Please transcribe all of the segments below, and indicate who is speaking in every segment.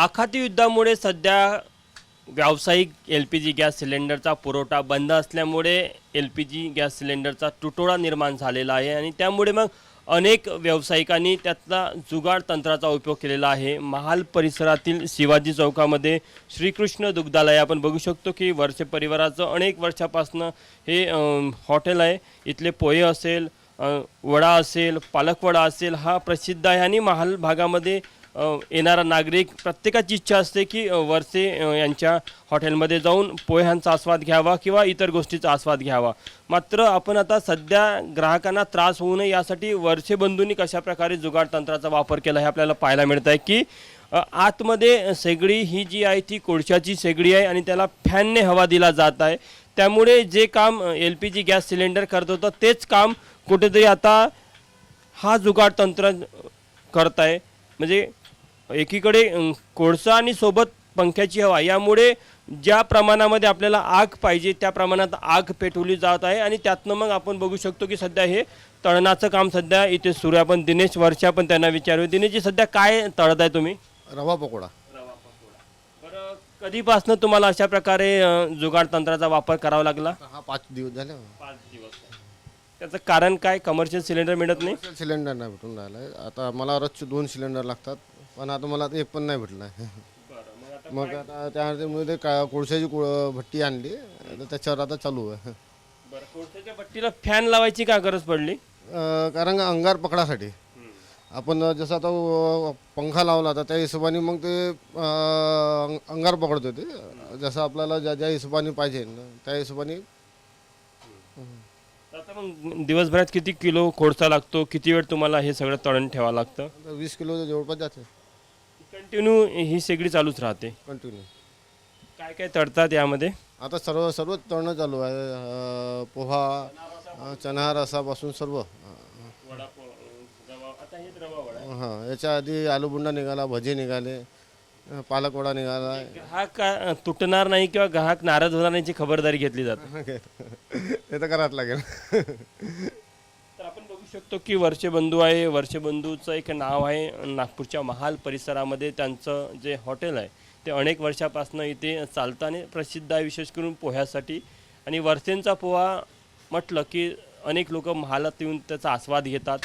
Speaker 1: आखाती युद्धामुळे सध्या व्यावसायिक LPG गॅस सिलेंडरचा पुरवठा बंद असल्यामुळे LPG गॅस सिलेंडरचा तुटवडा निर्माण झालेला आहे आणि त्यामुळे मग अनेक व्यावसायिकांनी त्यातला जुगाड तंत्राचा उपयोग केलेला आहे। महाल परिसरातील शिवाजी चौकामध्ये श्रीकृष्ण दुग्धालय आपण बघू शकतो की वर्षे परिवाराचं अनेक वर्षापासून हे हॉटेल आहे। इथले पोहे असेल, वडा असेल, पालक वडा असेल हा प्रसिद्ध आहे आणि महाल भागामध्ये येणारा नागरिक प्रत्येकाची इच्छा असते की वरसे यांच्या हॉटेलमध्ये जाऊन पोह्यांचा आस्वाद घ्यावा किंवा इतर गोष्टीचा आस्वाद घ्यावा। मात्र आपण आता सध्या ग्राहकांना त्रास होऊ नये यासाठी वरसे बंधूंनी कशा प्रकारे जुगाड तंत्राचा वापर केला हे आपल्याला पाहायला मिळत आहे की आतमध्ये शेगडी ही जी आहे ती कोळशाची शेगडी आहे आणि त्याला फॅनने हवा दिला जात आहे। त्यामुळे जे काम LPG गॅस सिलेंडर करत होतं तेच काम कुठेतरी आता हा जुगाड तंत्र करत आहे। म्हणजे एकीकडे कोळसा आणि सोबत पंख्याची हवा यामुळे ज्या प्रमाणामध्ये आपल्याला आग पाहिजे त्या प्रमाणात आग पेटवली जात आहे आणि त्यातनं मग आपण बघू शकतो की सध्या हे तळणाचं काम सध्या इथे सुरू आहे। आपण दिनेश वर्षा पण त्यांना विचारू। दिनेशजी सध्या काय तळत आहे तुम्ही?
Speaker 2: रवा पकोडा।
Speaker 1: बरं, कधीपासून तुम्हाला अशा प्रकारे जुगाड तंत्राचा वापर करावा लागला?
Speaker 2: हा 5 दिवस झाले।
Speaker 1: 5 दिवस। त्याचं कारण काय? कमर्शियल सिलेंडर मिळत नाही?
Speaker 2: सिलेंडर नाही भेटून राहिलाय। आता मला रोजचे 2 सिलेंडर लागतात पण आता मला एक पण नाही भेटला। मग आता त्यामध्ये कोळशाची भट्टी आणली तर त्याच्यावर आता चालू आहे।
Speaker 1: बरं, कोळशाच्या भट्टीला फॅन लावायची का गरज पडली?
Speaker 2: कारण अंगार पकडासाठी आपण जसं आता पंखा लावला तर त्या हिशोबाने मग ते अंगार पकडतो ते जसं आपल्याला ज्या ज्या हिशोबाने पाहिजे त्या हिशोबाने।
Speaker 1: आता मग दिवसभरात किती किलो कोळसा लागतो? किती वेळ तुम्हाला हे सगळं तळण ठेवावं लागतं?
Speaker 2: 20 किलो जवळपास जाते।
Speaker 1: कंटिन्यू ही शेगडी चालूच राहते?
Speaker 2: कंटिन्यू।
Speaker 1: काय काय तळतात यामध्ये?
Speaker 2: आता सर्व तळणं चालू आहे। पोहा, चणा रसापासून सर्व। हां, याच्या आधी आलू बुंडा निघाला, भजी निघाले, पालक वडा निघाला।
Speaker 1: ग्राहक तुटणार नाही किंवा ग्राहक नाराज होणार नाही याची खबरदारी घेतली जाते?
Speaker 2: ते तर करावंच लागेल।
Speaker 1: तर आपण बघू शकतो की वर्षे बंधू आहे। वर्षे बंधूचं एक नाव आहे। नागपूरच्या महाल परिसरामध्ये त्यांचं जे हॉटेल आहे ते अनेक वर्षापासून इथे चालतं आणि प्रसिद्ध आहे विशेष करून पोह्यासाठी। आणि वर्षेंचा पोहा म्हटलं की अनेक लोक महालात येऊन त्याचा आस्वाद घेतात।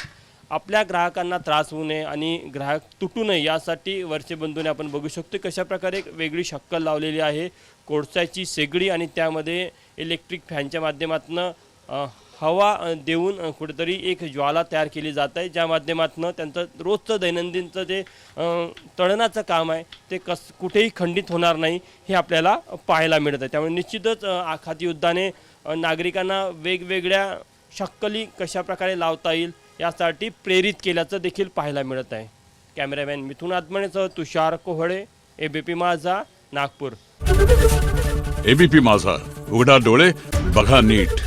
Speaker 1: आपल्या ग्राहकांना त्रास होऊ नये आणि ग्राहक तुटू नये यासाठी वर्षे बंधूने आपण बघू शकतो कशा प्रकारे एक वेगळी शक्कल लावलेली आहे। कोळसाची शेगडी आणि त्यामध्ये इलेक्ट्रिक फॅनच्या माध्यमातून हवा देऊन कुठेतरी एक ज्वाला तयार केली जात आहे ज्या माध्यमातून त्यांचं रोजचं दैनंदिनचं जे तळणाचं काम आहे ते कुठेही खंडित होणार नाही हे आपल्याला पाहायला मिळत आहे। त्यामुळे निश्चितच आखाती युद्धाने नागरिकांना वेगवेगळ्या शक्कली कशा प्रकारे लावता येईल यासाठी प्रेरित केल्याचं देखील पाहायला मिळत आहे। कॅमेरामॅन मिथुन आत्मनेसह तुषार कोहळे, ABP माझा, नागपूर।
Speaker 3: ABP माझा, उघडा डोळे बघा नीट।